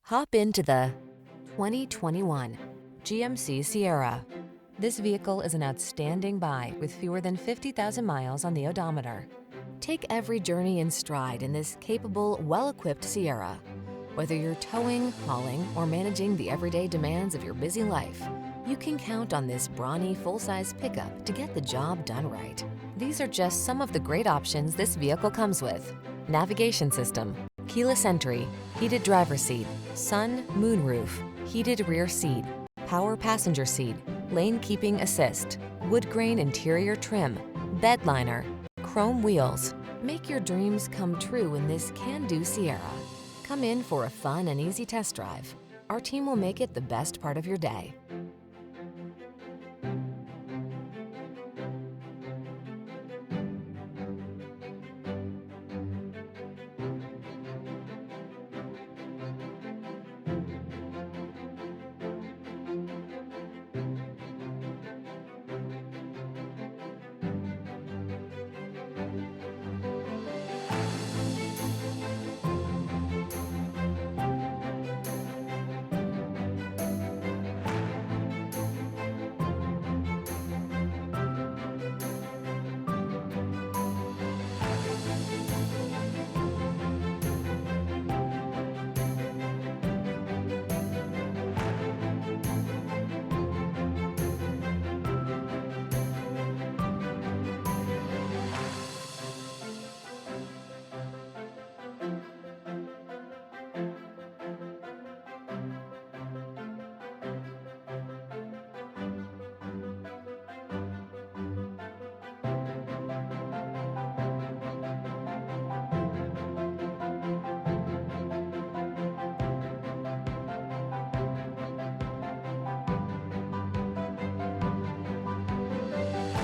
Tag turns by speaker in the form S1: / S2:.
S1: Hop into the 2021 GMC Sierra. This vehicle is an outstanding buy with fewer than 50,000 miles on the odometer. Take every journey in stride in this capable, well-equipped Sierra. Whether you're towing, hauling, or managing the everyday demands of your busy life, you can count on this brawny, full-size pickup to get the job done right. These are just some of the great options this vehicle comes with: navigation system, keyless entry, heated driver's seat, sun, moonroof, heated rear seat, power passenger seat, lane keeping assist, wood grain interior trim, bed liner, chrome wheels. Make your dreams come true in this can-do Sierra. Come in for a fun and easy test drive. Our team will make it the best part of your day.